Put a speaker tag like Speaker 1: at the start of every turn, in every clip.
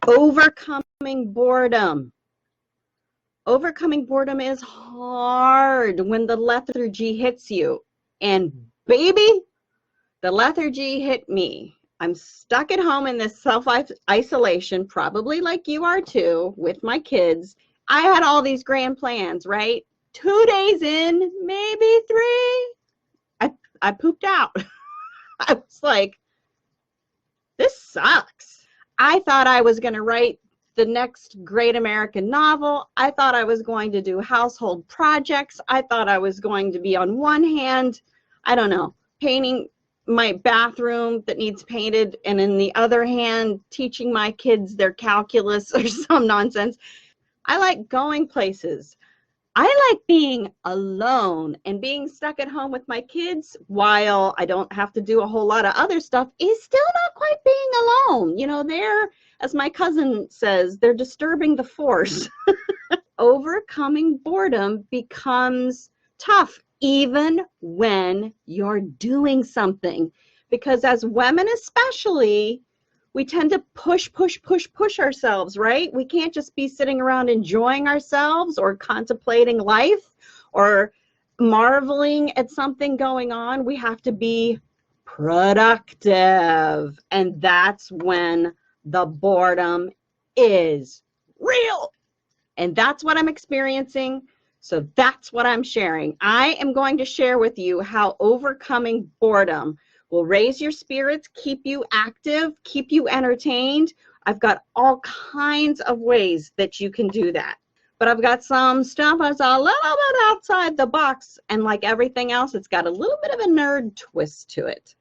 Speaker 1: Overcoming boredom. Overcoming boredom is hard when the lethargy hits you. And baby, the lethargy hit me. I'm stuck at home in this self-isolation, probably like you are too, with my kids. I had all these grand plans, right? 2 days in, maybe 3, I pooped out. I was like, this sucks. I thought I was going to write the next great American novel. I thought I was going to do household projects. I thought I was going to be on one hand, I don't know, painting my bathroom that needs painted, and in the other hand, teaching my kids their calculus or some nonsense. I like going places. I like being alone, and being stuck at home with my kids while I don't have to do a whole lot of other stuff is still not quite being alone. You know, they're, as my cousin says, they're disturbing the force. Overcoming boredom becomes tough, even when you're doing something, because as women especially, we tend to push ourselves, right? We can't just be sitting around enjoying ourselves or contemplating life or marveling at something going on. We have to be productive. And that's when the boredom is real. And that's what I'm experiencing. So that's what I'm sharing. I am going to share with you how overcoming boredom will raise your spirits, keep you active, keep you entertained. I've got all kinds of ways that you can do that. But I've got some stuff that's a little bit outside the box. And like everything else, it's got a little bit of a nerd twist to it.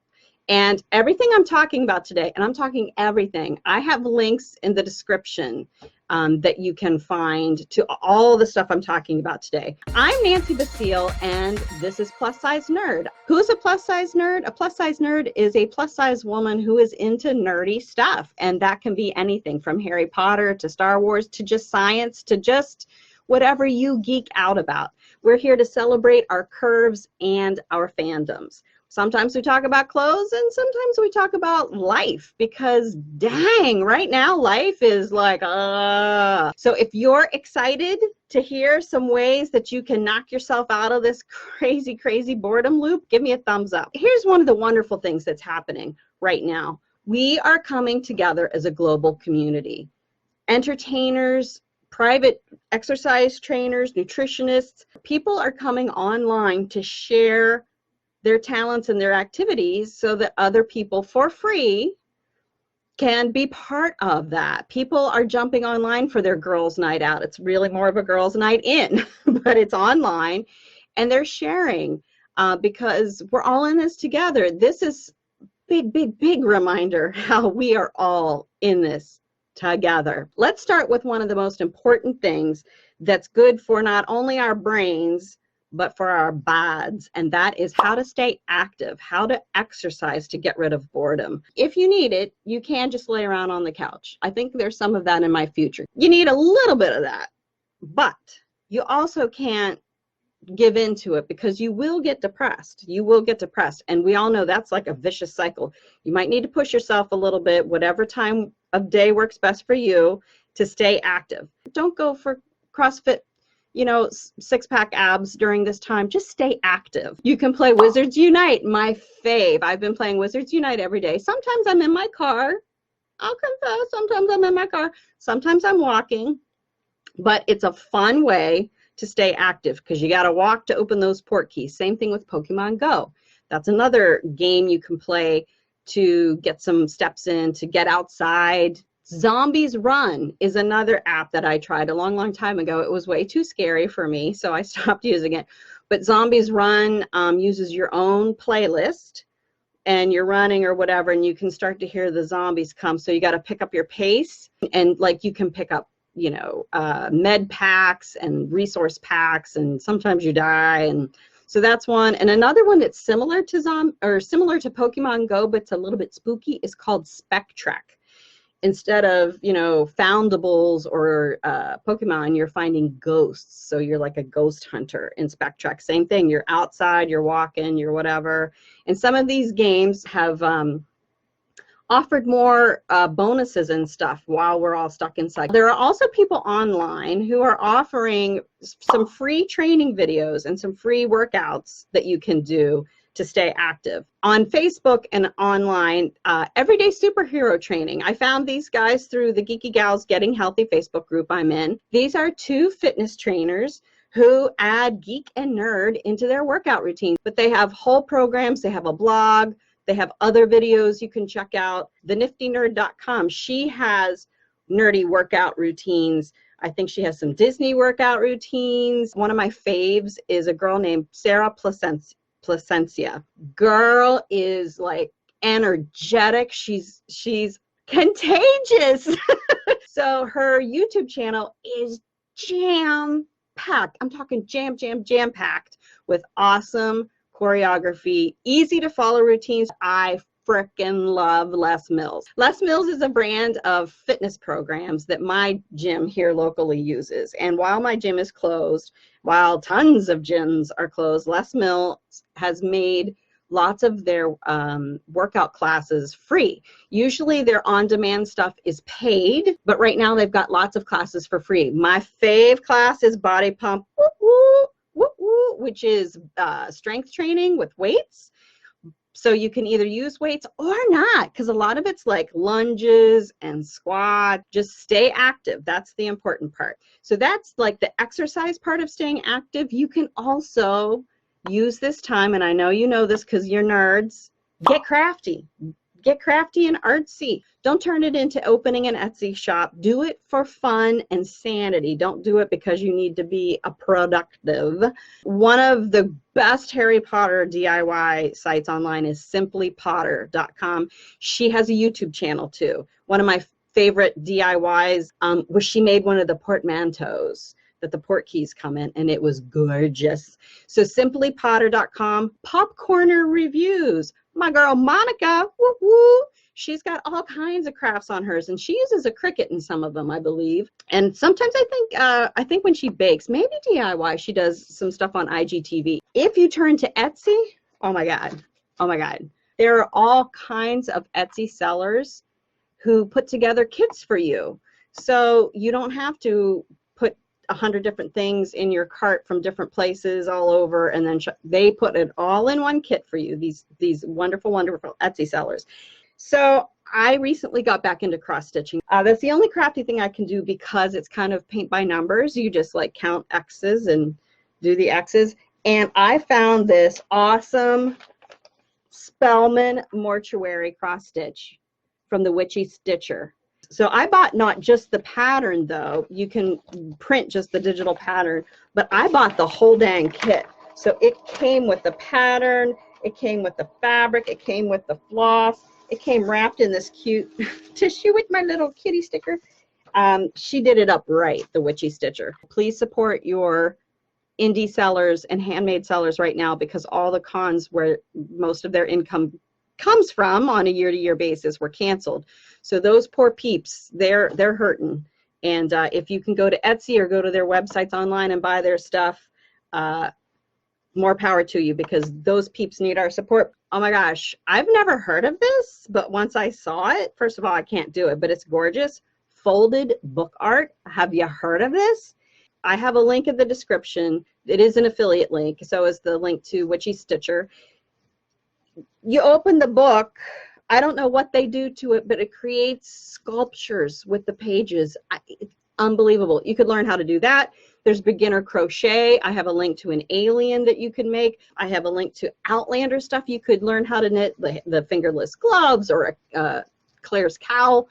Speaker 1: And everything I'm talking about today, and I'm talking everything, I have links in the description that you can find to all the stuff I'm talking about today. I'm Nancy Basile, and this is Plus Size Nerd. Who's a plus size nerd? A plus size nerd is a plus size woman who is into nerdy stuff, and that can be anything from Harry Potter to Star Wars to just science to just whatever you geek out about. We're here to celebrate our curves and our fandoms. Sometimes we talk about clothes, and sometimes we talk about life, because dang, right now life is like, So if you're excited to hear some ways that you can knock yourself out of this crazy boredom loop, give me a thumbs up. Here's one of the wonderful things that's happening right now. We are coming together as a global community. Entertainers, private exercise trainers, nutritionists, people are coming online to share their talents and their activities so that other people for free can be part of that. People are jumping online for their girls' night out. It's really more of a girls' night in, but it's online, and they're sharing because we're all in this together. This is big reminder how we are all in this together. Let's start with one of the most important things that's good for not only our brains, but for our bods, and that is how to stay active, how to exercise to get rid of boredom. If you need it, you can just lay around on the couch. I think there's some of that in my future. You need a little bit of that, but you also can't give into it, because you will get depressed. You will get depressed, and we all know that's like a vicious cycle. You might need to push yourself a little bit, whatever time of day works best for you, to stay active. Don't go for CrossFit, you know, six-pack abs during this time. Just stay active. You can play Wizards Unite, my fave. I've been playing Wizards Unite every day. Sometimes I'm in my car. I'll confess, sometimes I'm in my car. Sometimes I'm walking. But it's a fun way to stay active, because you got to walk to open those port keys. Same thing with Pokemon Go. That's another game you can play to get some steps in, to get outside. Zombies Run is another app that I tried a long time ago. It was way too scary for me, so I stopped using it. But Zombies Run uses your own playlist, and you're running or whatever, and you can start to hear the zombies come. So you got to pick up your pace, and like you can pick up, you know, med packs and resource packs, and sometimes you die. And so that's one. And another one that's similar to Pokemon Go, but it's a little bit spooky, is called SpecTrek. Instead of, you know, foundables or Pokemon, you're finding ghosts. So you're like a ghost hunter in SpecTrek. Same thing. You're outside, you're walking, you're whatever. And some of these games have offered more bonuses and stuff while we're all stuck inside. There are also people online who are offering some free training videos and some free workouts that you can do to stay active. On Facebook and online, everyday superhero training. I found these guys through the Geeky Gals Getting Healthy Facebook group I'm in. These are two fitness trainers who add geek and nerd into their workout routine. But they have whole programs, they have a blog, they have other videos you can check out. The niftynerd.com, she has nerdy workout routines. I think she has some Disney workout routines. One of my faves is a girl named Sarah Placencia. Girl is like energetic. She's contagious. So her YouTube channel is jam-packed. I'm talking jam-packed with awesome choreography, easy to follow routines. I frickin' love Les Mills. Les Mills is a brand of fitness programs that my gym here locally uses. And while my gym is closed, while tons of gyms are closed, Les Mills has made lots of their workout classes free. Usually their on-demand stuff is paid, but right now they've got lots of classes for free. My fave class is Body Pump, which is strength training with weights. So you can either use weights or not, because a lot of it's like lunges and squats. Just stay active. That's the important part. So that's like the exercise part of staying active. You can also use this time, and I know you know this because you're nerds, get crafty. Get crafty and artsy. Don't turn it into opening an Etsy shop. Do it for fun and sanity. Don't do it because you need to be a productive. One of the best Harry Potter DIY sites online is simplypotter.com. She has a YouTube channel too. One of my favorite DIYs was she made one of the portmanteaus that the port keys come in, and it was gorgeous. So simplypotter.com, popcorner reviews. My girl Monica, woo woo, she's got all kinds of crafts on hers, and she uses a Cricut in some of them, I believe. And sometimes I think when she bakes, maybe DIY, she does some stuff on IGTV. If you turn to Etsy, oh my God, there are all kinds of Etsy sellers who put together kits for you. So you don't have to put 100 different things in your cart from different places all over, and then they put it all in one kit for you, these wonderful Etsy sellers. So I recently got back into cross stitching. That's the only crafty thing I can do because it's kind of paint by numbers. You just like count X's and do the X's. And I found this awesome Spellman mortuary cross stitch from the Witchy Stitcher. So I bought not just the pattern though, you can print just the digital pattern, but I bought the whole dang kit. So it came with the pattern, it came with the fabric, it came with the floss, it came wrapped in this cute tissue with my little kitty sticker. She did it up right, the Witchy Stitcher. Please support your indie sellers and handmade sellers right now, because all the cons where most of their income comes from on a year-to-year basis were canceled. So those poor peeps, they're hurting. And if you can go to Etsy or go to their websites online and buy their stuff, more power to you, because those peeps need our support. Oh my gosh, I've never heard of this, but once I saw it, first of all, I can't do it, but it's gorgeous. Folded book art. Have you heard of this? I have a link in the description. It is an affiliate link, so is the link to Witchy Stitcher. You open the book, I don't know what they do to it, but it creates sculptures with the pages. It's unbelievable. You could learn how to do that. There's beginner crochet. I have a link to an alien that you can make. I have a link to Outlander stuff. You could learn how to knit the fingerless gloves or a Claire's cowl.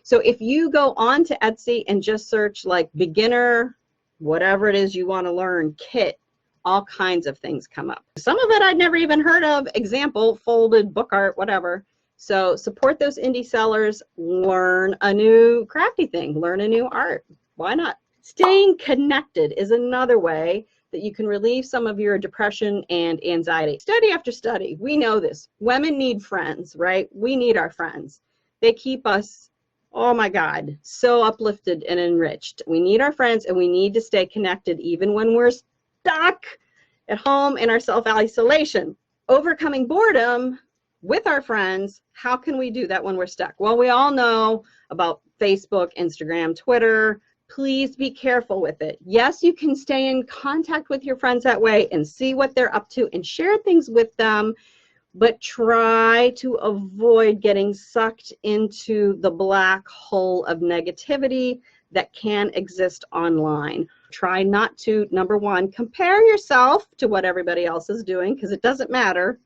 Speaker 1: So if you go on to Etsy and just search like beginner, whatever it is you want to learn, kit, all kinds of things come up. Some of it I'd never even heard of. Example, folded book art, whatever. So support those indie sellers, learn a new crafty thing, learn a new art. Why not? Staying connected is another way that you can relieve some of your depression and anxiety. Study after study, we know this. Women need friends, right? We need our friends. They keep us, oh my God, so uplifted and enriched. We need our friends, and we need to stay connected even when we're stuck at home in our self-isolation. Overcoming boredom with our friends. How can we do that when we're stuck? Well, we all know about Facebook, Instagram, Twitter. Please be careful with it. Yes, you can stay in contact with your friends that way and see what they're up to and share things with them, but try to avoid getting sucked into the black hole of negativity that can exist online. Try not to, number one, compare yourself to what everybody else is doing, because it doesn't matter.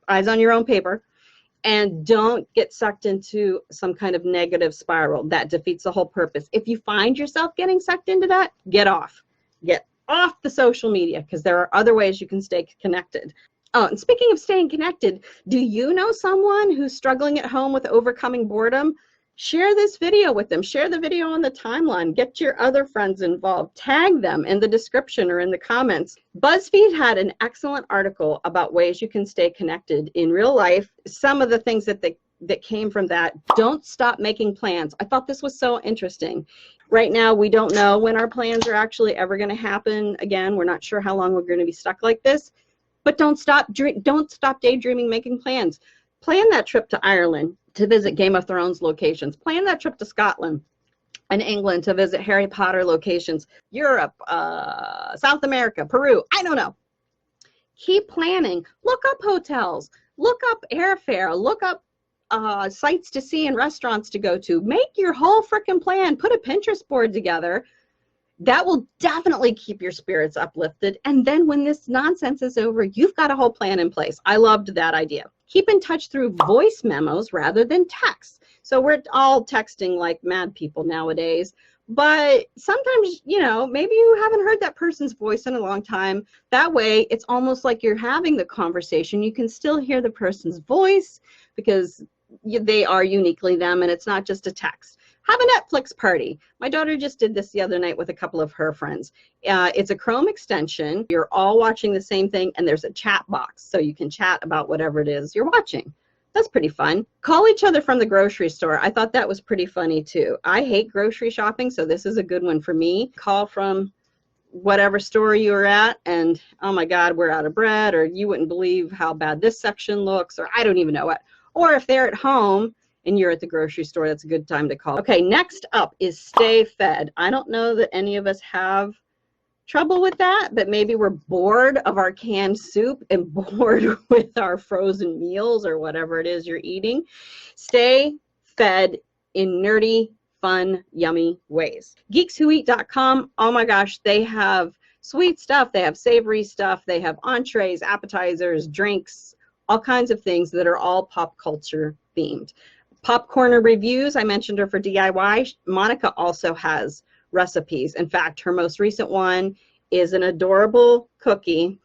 Speaker 1: Eyes on your own paper. And don't get sucked into some kind of negative spiral. That defeats the whole purpose. If you find yourself getting sucked into that, get off. Get off the social media, because there are other ways you can stay connected. Oh, and speaking of staying connected, do you know someone who's struggling at home with overcoming boredom? Share this video with them. Share the video on the timeline. Get your other friends involved. Tag them in the description or in the comments. Buzzfeed had an excellent article about ways you can stay connected in real life. Some of the things that came from that: don't stop making plans. I thought this was so interesting. Right now, we don't know when our plans are actually ever going to happen again. We're not sure how long we're going to be stuck like this. But don't stop daydreaming, making plans. Plan that trip to Ireland to visit Game of Thrones locations. Plan that trip to Scotland and England to visit Harry Potter locations. Europe, South America, Peru, I don't know. Keep planning. Look up hotels. Look up airfare. Look up sites to see and restaurants to go to. Make your whole frickin' plan. Put a Pinterest board together. That will definitely keep your spirits uplifted. And then when this nonsense is over, you've got a whole plan in place. I loved that idea. Keep in touch through voice memos rather than text. So we're all texting like mad people nowadays. But sometimes, you know, maybe you haven't heard that person's voice in a long time. That way, it's almost like you're having the conversation. You can still hear the person's voice because they are uniquely them, and it's not just a text. Have a Netflix party. My daughter just did this the other night with a couple of her friends. It's a Chrome extension. You're all watching the same thing, and there's a chat box, so you can chat about whatever it is you're watching. That's pretty fun. Call each other from the grocery store. I thought that was pretty funny, too. I hate grocery shopping, so this is a good one for me. Call from whatever store you were at, and, oh, my God, we're out of bread, or you wouldn't believe how bad this section looks, or I don't even know what. Or if they're at home and you're at the grocery store, that's a good time to call. Okay, next up is stay fed. I don't know that any of us have trouble with that, but maybe we're bored of our canned soup and bored with our frozen meals or whatever it is you're eating. Stay fed in nerdy, fun, yummy ways. GeeksWhoEat.com, oh my gosh, they have sweet stuff, they have savory stuff, they have entrees, appetizers, drinks, all kinds of things that are all pop culture themed. Popcorner reviews, I mentioned her for DIY. Monica also has recipes. In fact, her most recent one is an adorable cookie.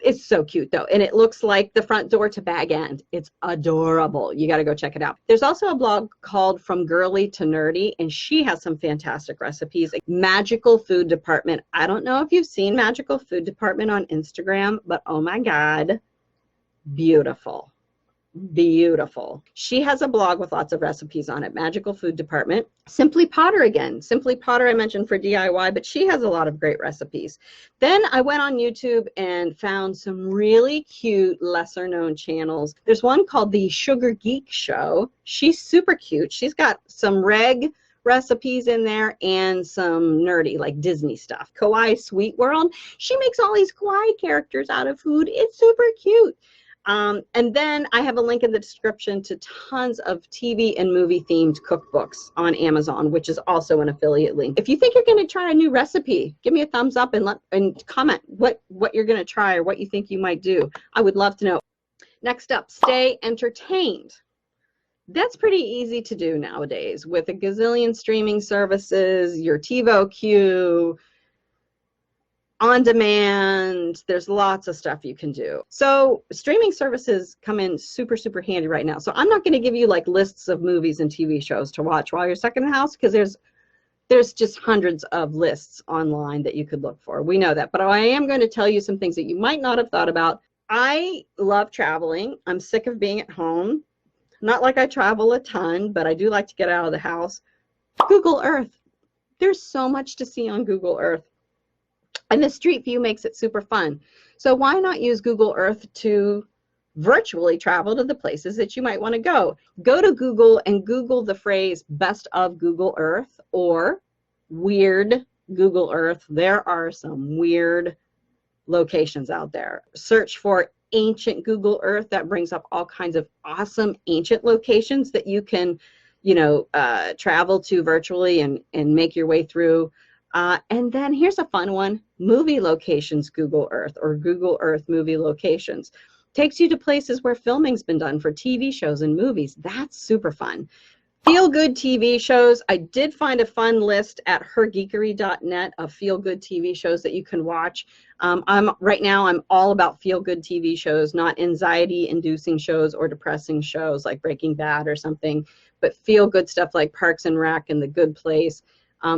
Speaker 1: It's so cute though, and it looks like the front door to Bag End. It's adorable. You got to go check it out. There's also a blog called From Girlie to Nerdy, and she has some fantastic recipes. Magical Food Department. I don't know if you've seen Magical Food Department on Instagram, but oh my God, beautiful. Beautiful. She has a blog with lots of recipes on it. Magical Food Department. Simply Potter again. Simply Potter I mentioned for DIY, but she has a lot of great recipes. Then I went on YouTube and found some really cute, lesser known channels. There's one called The Sugar Geek Show. She's super cute. She's got some reg recipes in there and some nerdy like Disney stuff. Kawaii Sweet World. She makes all these kawaii characters out of food. It's super cute. And then I have a link in the description to tons of TV and movie themed cookbooks on Amazon, which is also an affiliate link. If you think you're going to try a new recipe, give me a thumbs up and comment what you're going to try or what you think you might do. I would love to know. Next up, stay entertained. That's pretty easy to do nowadays with a gazillion streaming services, your TiVo queue, on demand. There's lots of stuff you can do. So streaming services come in super, super handy right now. So I'm not going to give you like lists of movies and TV shows to watch while you're stuck in the house, because there's just hundreds of lists online that you could look for. We know that. But I am going to tell you some things that you might not have thought about. I love traveling. I'm sick of being at home. Not like I travel a ton, but I do like to get out of the house. Google Earth. There's so much to see on Google Earth. And the street view makes it super fun. So why not use Google Earth to virtually travel to the places that you might want to go. Go to Google and Google the phrase best of Google Earth or weird Google Earth. There are some weird locations out there. Search for ancient Google Earth. That brings up all kinds of awesome ancient locations that you can, travel to virtually and make your way through. And then here's a fun one, movie locations Google Earth or Google Earth movie locations. Takes you to places where filming's been done for TV shows and movies. That's super fun. Feel-good TV shows. I did find a fun list at hergeekery.net of feel-good TV shows that you can watch. Right now I'm all about feel-good TV shows, not anxiety-inducing shows or depressing shows like Breaking Bad or something, but feel-good stuff like Parks and Rec and The Good Place.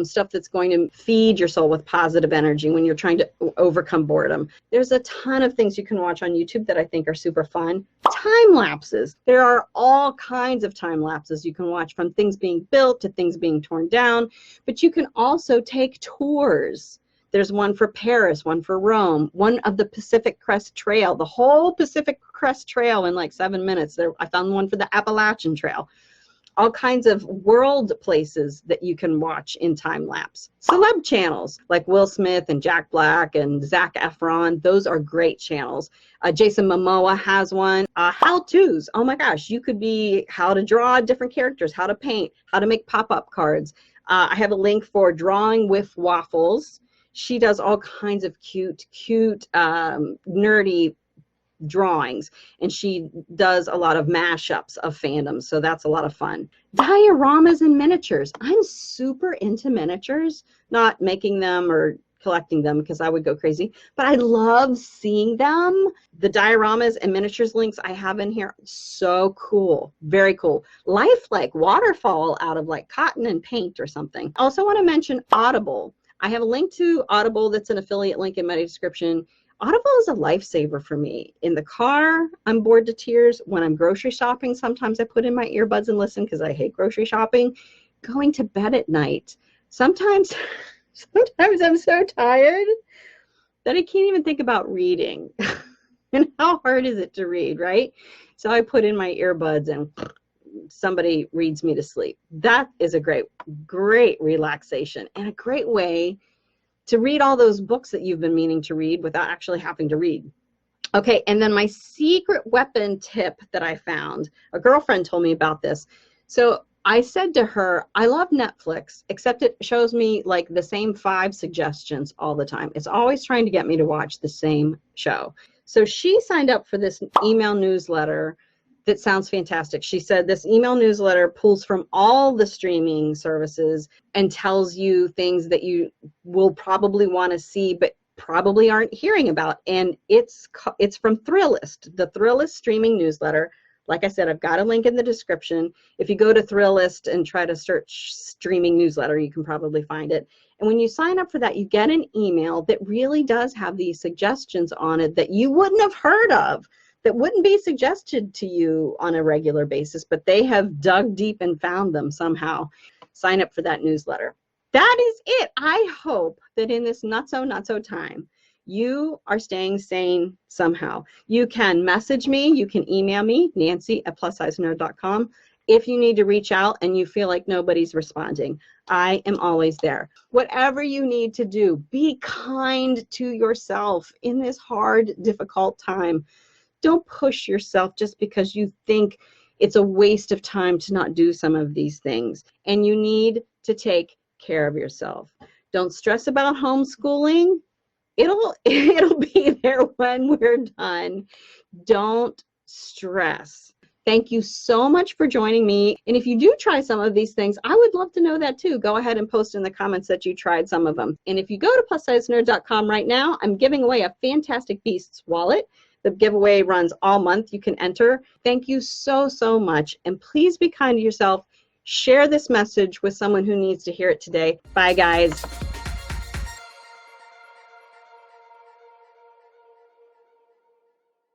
Speaker 1: Stuff that's going to feed your soul with positive energy when you're trying to overcome boredom. There's a ton of things you can watch on YouTube that I think are super fun. Time lapses. There are all kinds of time lapses you can watch, from things being built to things being torn down, but you can also take tours. There's one for Paris, one for Rome, one of the Pacific Crest Trail, the whole Pacific Crest Trail in like 7 minutes. I found one for the Appalachian Trail. All kinds of world places that you can watch in time lapse. Celeb channels like Will Smith and Jack Black and Zac Efron, those are great channels. Jason Momoa has one. How-tos, oh my gosh, you could be how to draw different characters, how to paint, how to make pop-up cards. I have a link for Drawing with Waffles. She does all kinds of cute, nerdy drawings, and she does a lot of mashups of fandoms, so that's a lot of fun. Dioramas and miniatures. I'm super into miniatures, not making them or collecting them because I would go crazy, but I love seeing them. The dioramas and miniatures links I have in here, so cool, very cool. Lifelike waterfall out of like cotton and paint or something. I also want to mention Audible. I have a link to Audible that's an affiliate link in my description. Audible is a lifesaver for me. In the car, I'm bored to tears. When I'm grocery shopping, sometimes I put in my earbuds and listen because I hate grocery shopping. Going to bed at night, sometimes I'm so tired that I can't even think about reading. And how hard is it to read, right? So I put in my earbuds and somebody reads me to sleep. That is a great relaxation and a great way to read all those books that you've been meaning to read without actually having to read. Okay, and then my secret weapon tip that I found, a girlfriend told me about this. So I said to her, I love Netflix, except it shows me like the same 5 suggestions all the time. It's always trying to get me to watch the same show. So she signed up for this email newsletter that sounds fantastic. She said this email newsletter pulls from all the streaming services and tells you things that you will probably want to see but probably aren't hearing about. And it's from Thrillist, the Thrillist streaming newsletter. Like I said, I've got a link in the description. If you go to Thrillist and try to search streaming newsletter, you can probably find it. And when you sign up for that, you get an email that really does have these suggestions on it that you wouldn't have heard of, that wouldn't be suggested to you on a regular basis, but they have dug deep and found them somehow. Sign up for that newsletter. That is it. I hope that in this not so time, you are staying sane somehow. You can message me, you can email me, Nancy@plussizenerd.com. If you need to reach out and you feel like nobody's responding, I am always there. Whatever you need to do, be kind to yourself in this hard, difficult time. Don't push yourself just because you think it's a waste of time to not do some of these things. And you need to take care of yourself. Don't stress about homeschooling. It'll be there when we're done. Don't stress. Thank you so much for joining me. And if you do try some of these things, I would love to know that too. Go ahead and post in the comments that you tried some of them. And if you go to plussizenerd.com right now, I'm giving away a fantastic Beasts wallet. The giveaway runs all month. You can enter. Thank you so much. And please be kind to yourself. Share this message with someone who needs to hear it today. Bye, guys.